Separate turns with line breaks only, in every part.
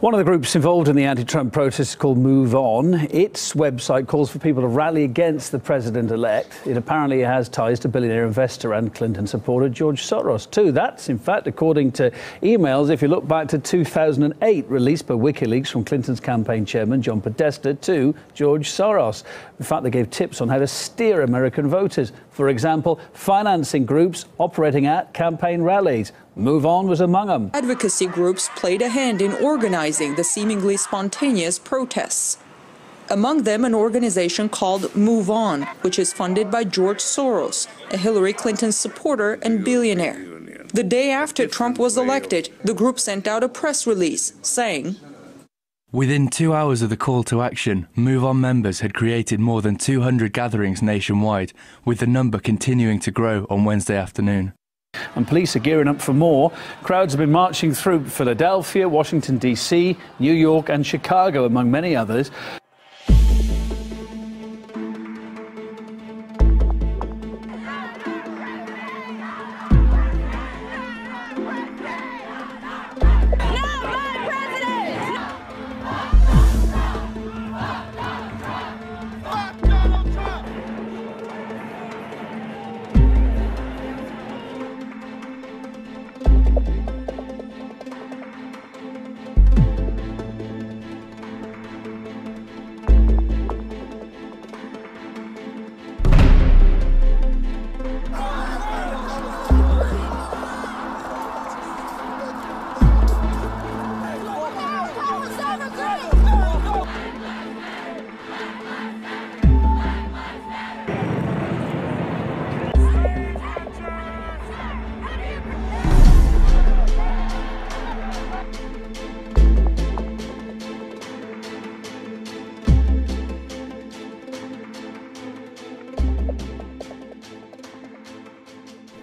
One of the groups involved in the anti-Trump protests is called Move On. Its website calls for people to rally against the president-elect. It apparently has ties to billionaire investor and Clinton supporter George Soros too. That's, in fact, according to emails, if you look back to 2008, released by Wikileaks from Clinton's campaign chairman John Podesta to George Soros. In fact, they gave tips on how to steer American voters. For example, financing groups operating at campaign rallies. Move On was among them.
Advocacy groups played a hand in organizing the seemingly spontaneous protests. Among them, an organization called Move On, which is funded by George Soros, a Hillary Clinton supporter and billionaire. The day after Trump was elected, the group sent out a press release saying,
"Within 2 hours of the call to action, Move On members had created more than 200 gatherings nationwide, with the number continuing to grow on Wednesday afternoon."
And police are gearing up for more. Crowds have been marching through Philadelphia, Washington, D.C., New York and Chicago, among many others.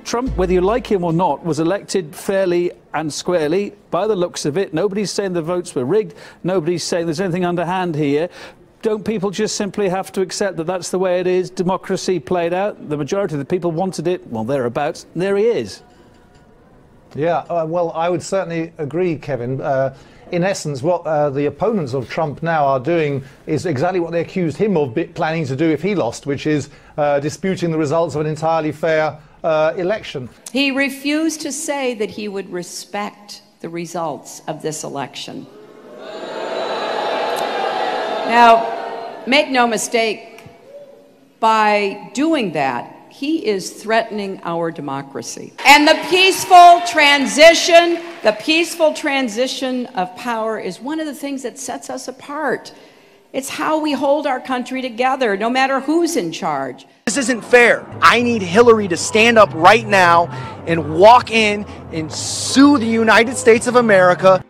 Trump, whether you like him or not, was elected fairly and squarely. By the looks of it, nobody's saying the votes were rigged. Nobody's saying there's anything underhand here. Don't people just simply have to accept that that's the way it is? Democracy played out. The majority of the people wanted it. Well, thereabouts. And there he is.
Yeah, well, I would certainly agree, Kevin. In essence, what the opponents of Trump now are doing is exactly what they accused him of planning to do if he lost, which is disputing the results of an entirely fair election.
He refused to say that he would respect the results of this election. Now, make no mistake, by doing that, he is threatening our democracy. And the peaceful transition of power is one of the things that sets us apart. It's how we hold our country together, no matter who's in charge.
This isn't fair. I need Hillary to stand up right now and walk in and sue the United States of America.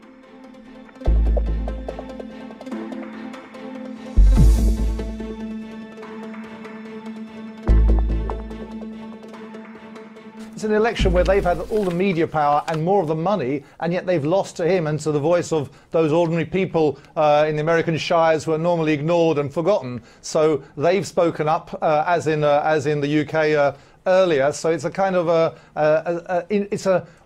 It's an election where they've had all the media power and more of the money, and yet they've lost to him and to the voice of those ordinary people in the American shires who are normally ignored and forgotten. So they've spoken up, as in the UK earlier. So it's a kind of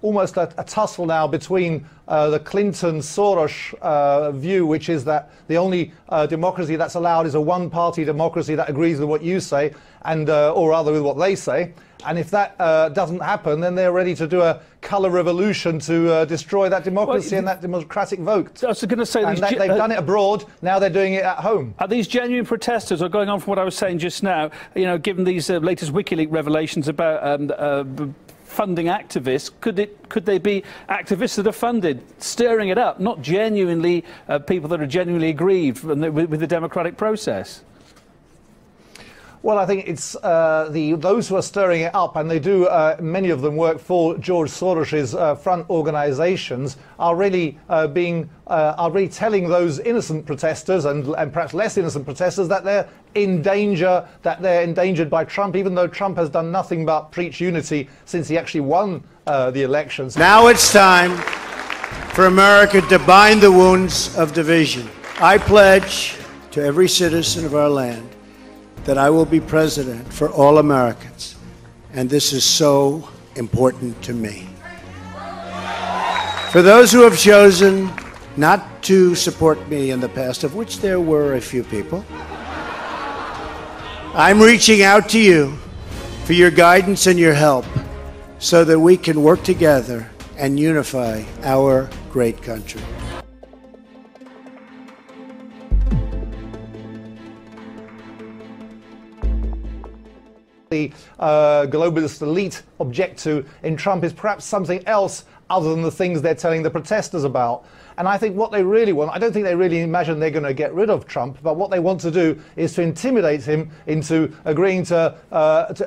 almost a tussle now between the Clinton-Soros view, which is that the only democracy that's allowed is a one-party democracy that agrees with what you say, and or rather with what they say. And if that doesn't happen, then they're ready to do a colour revolution to destroy that democracy and that democratic vote.
I was going to say,
and they've done it abroad. Now they're doing it at home.
Are these genuine protesters, or going on from what I was saying just now? You know, given these latest WikiLeaks revelations about funding activists, could they be activists that are funded, stirring it up, not genuinely people that are genuinely aggrieved with the democratic process?
Well, I think it's those who are stirring it up, and they do. Many of them work for George Soros's front organisations. Are really telling those innocent protesters and perhaps less innocent protesters that they're in danger, that they're endangered by Trump, even though Trump has done nothing but preach unity since he actually won the elections.
Now it's time for America to bind the wounds of division. I pledge to every citizen of our land that I will be president for all Americans, and this is so important to me. For those who have chosen not to support me in the past, of which there were a few people. I'm reaching out to you for your guidance and your help so that we can work together and unify our great country.
The globalist elite object to in Trump is perhaps something else other than the things they're telling the protesters about. And I think what they really want, I don't think they really imagine they're going to get rid of Trump, but what they want to do is to intimidate him into agreeing to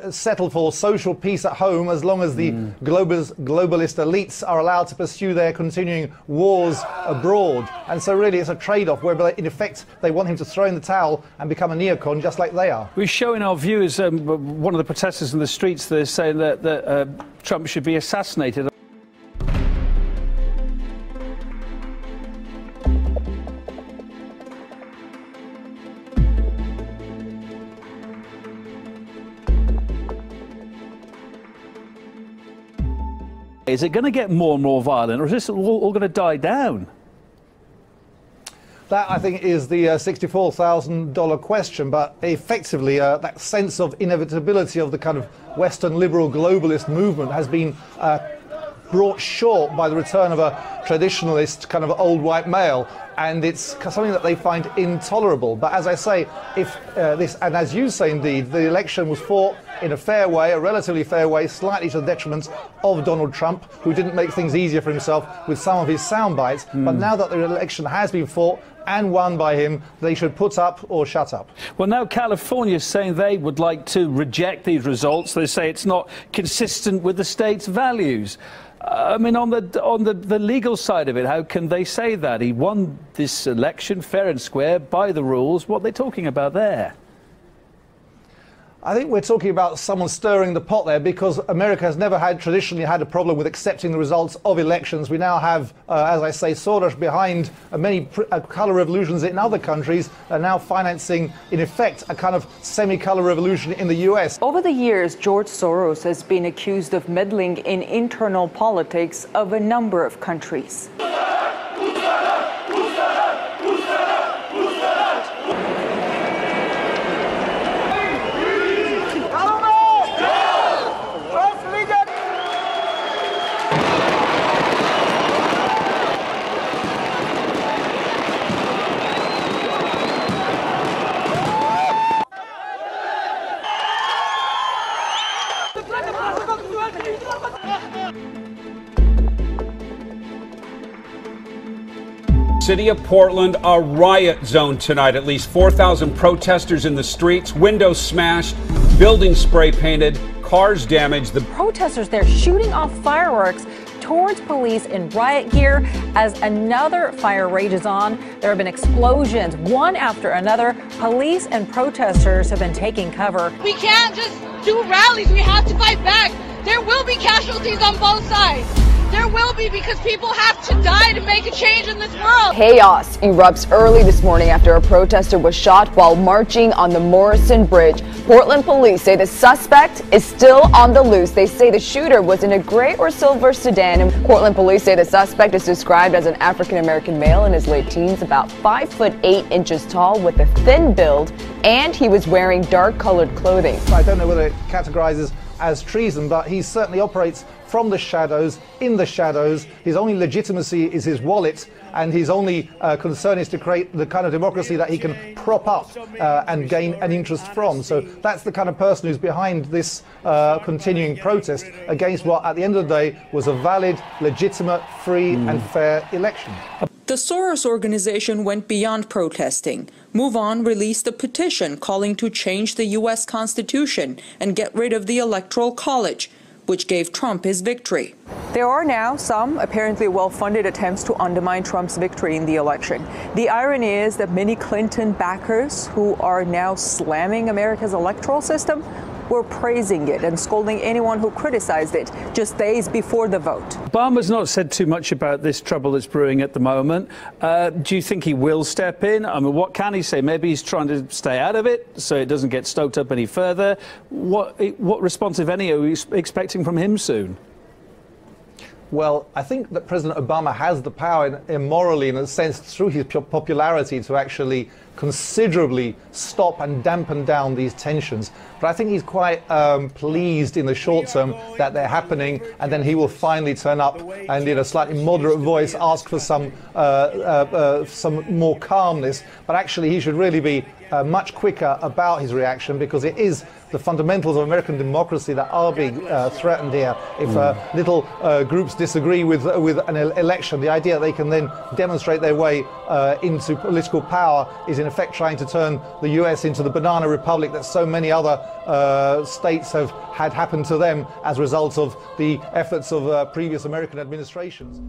settle for social peace at home as long as the globalist elites are allowed to pursue their continuing wars abroad. And so really it's a trade-off where in effect they want him to throw in the towel and become a neocon just like they are.
We're showing our viewers one of the protesters in the streets. They're saying that Trump should be assassinated. Is it going to get more and more violent, or is this all going to die down?
That, I think, is the $64,000 question, but effectively that sense of inevitability of the kind of Western liberal globalist movement has been brought short by the return of a traditionalist kind of old white male, and it's something that they find intolerable. But as I say, if and as you say indeed, the election was fought in a fair way, a relatively fair way, slightly to the detriment of Donald Trump, who didn't make things easier for himself with some of his sound bites. But now that the election has been fought and won by him, they should put up or shut up.
Well, now California is saying they would like to reject these results. They say it's not consistent with the state's values. I mean, on the legal side of it, how can they say that? He won this election fair and square by the rules. What are they talking about there?
I think we're talking about someone stirring the pot there, because America has never traditionally had a problem with accepting the results of elections. We now have, as I say, Soros behind many colour revolutions in other countries, are now financing, in effect, a kind of semi-colour revolution in the US.
Over the years, George Soros has been accused of meddling in internal politics of a number of countries.
City of Portland, a riot zone tonight. At least 4,000 protesters in the streets, windows smashed, buildings spray painted, cars damaged. The
protesters there shooting off fireworks towards police in riot gear as another fire rages on. There have been explosions, one after another. Police and protesters have been taking cover.
We can't just do rallies. We have to fight back. There will be casualties on both sides. There will be, because people have to die to make a change in this world.
Chaos erupts early this morning after a protester was shot while marching on the Morrison Bridge. Portland police say the suspect is still on the loose. They say the shooter was in a gray or silver sedan. And Portland police say the suspect is described as an African-American male in his late teens, about 5'8" tall, with a thin build, and he was wearing dark-colored clothing.
I don't know whether it categorizes as treason, but he certainly operates from the shadows, in the shadows. His only legitimacy is his wallet, and his only concern is to create the kind of democracy that he can prop up and gain an interest from. So that's the kind of person who's behind this continuing protest against what, at the end of the day, was a valid, legitimate, free and fair election.
The Soros organization went beyond protesting. Move On released a petition calling to change the U.S. Constitution and get rid of the Electoral College, which gave Trump his victory. There are now some apparently well-funded attempts to undermine Trump's victory in the election. The irony is that many Clinton backers who are now slamming America's electoral system were praising it and scolding anyone who criticized it just days before the vote.
Obama's not said too much about this trouble that's brewing at the moment. Do you think he will step in? I mean, what can he say? Maybe he's trying to stay out of it so it doesn't get stoked up any further. What response, if any, are we expecting from him soon?
Well, I think that President Obama has the power, morally, in a sense, through his popularity, to actually considerably stop and dampen down these tensions. But I think he's quite pleased in the short term that they're happening, and then he will finally turn up and, in a slightly moderate voice, ask for some more calmness. But actually, he should really be much quicker about his reaction, because it is the fundamentals of American democracy that are being threatened here. If little groups disagree with an election, the idea that they can then demonstrate their way into political power is in effect trying to turn the US into the banana republic that so many other states have had happen to them as a result of the efforts of previous American administrations.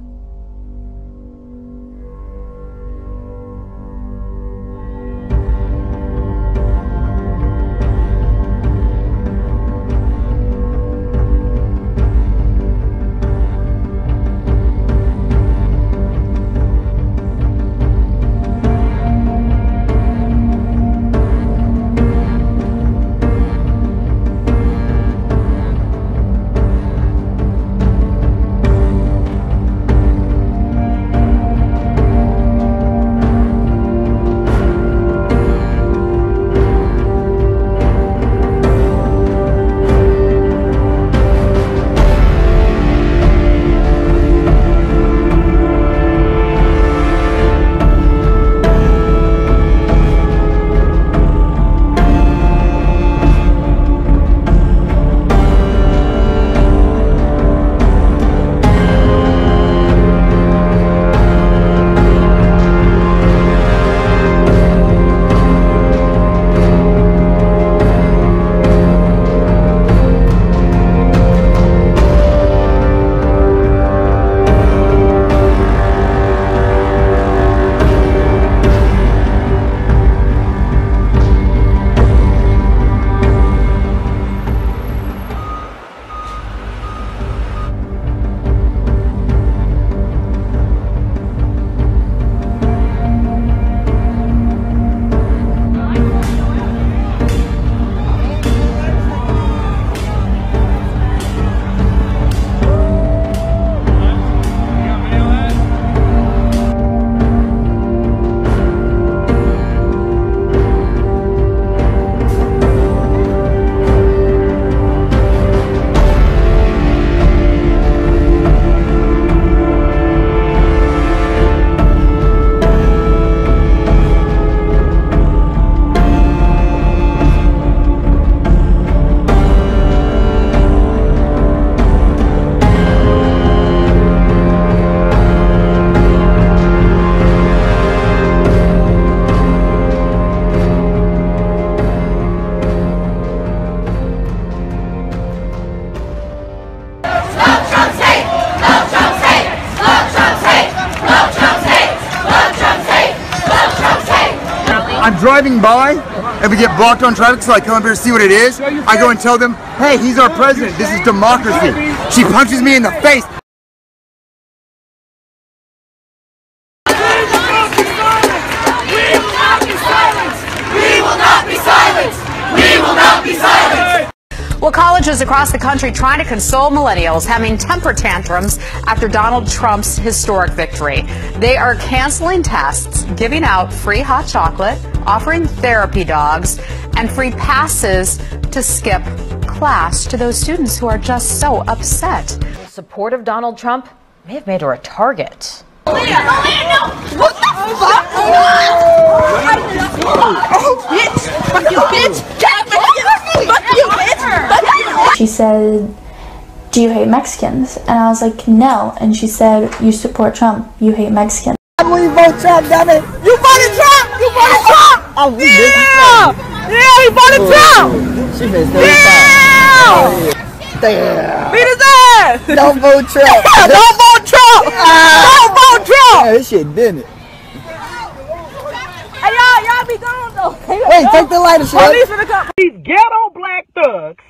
I'm driving by and we get blocked on traffic, so I come up here to see what it is. I go and tell them, hey, he's our president. This is democracy. She punches me in the face.
Well, colleges across the country trying to console millennials having temper tantrums after Donald Trump's historic victory. They are canceling tests, giving out free hot chocolate, offering therapy dogs, and free passes to skip class to those students who are just so upset.
Support of Donald Trump may have made her a target.
What the fuck? Oh, bitch! Fuck you, bitch! Fuck you, bitch!
She said, do you hate Mexicans? And I was like, no. And she said, you support Trump, you hate Mexicans.
When you vote Trump, damn it! You voted Trump! You voted Trump! Oh, yeah! Yeah, he voted Trump!
She missed
Yeah!
Damn.
Beat his ass!
Don't vote Trump.
Don't vote Trump! Don't vote Trump!
Yeah, this shit didn't it.
Hey, y'all be gone though.
Wait, take the lighter shot.
Police finna come. These ghetto black thugs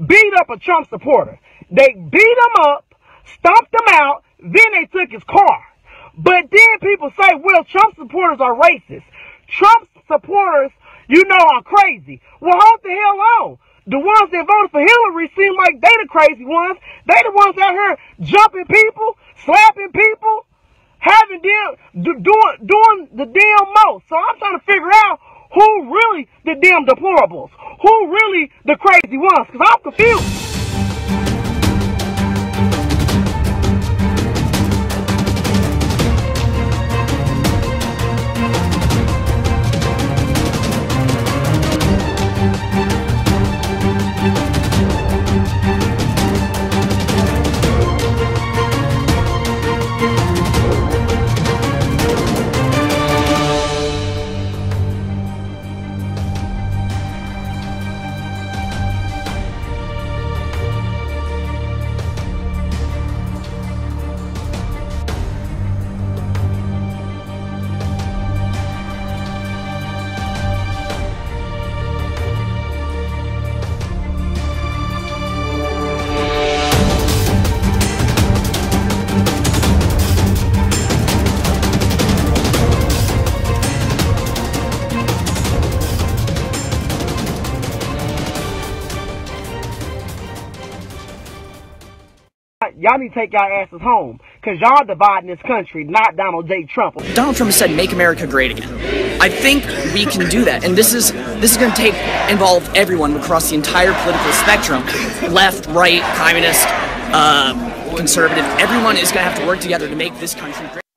beat up a Trump supporter. They beat him up, stomped him out, then they took his car. But then people say, well, Trump supporters are racist. Trump supporters, you know, are crazy. Well, hold the hell on. the ones that voted for Hillary seem like they the crazy ones. They the ones out here jumping people, slapping people, having them doing the damn most. So I'm trying to figure out who really the damn deplorables, who really the crazy ones, because I'm confused. Y'all need to take y'all asses home, because y'all dividing this country, not Donald J. Trump.
Donald Trump said, "Make America great again." I think we can do that, and this is going to involve everyone across the entire political spectrum, left, right, communist, conservative. Everyone is going to have to work together to make this country great.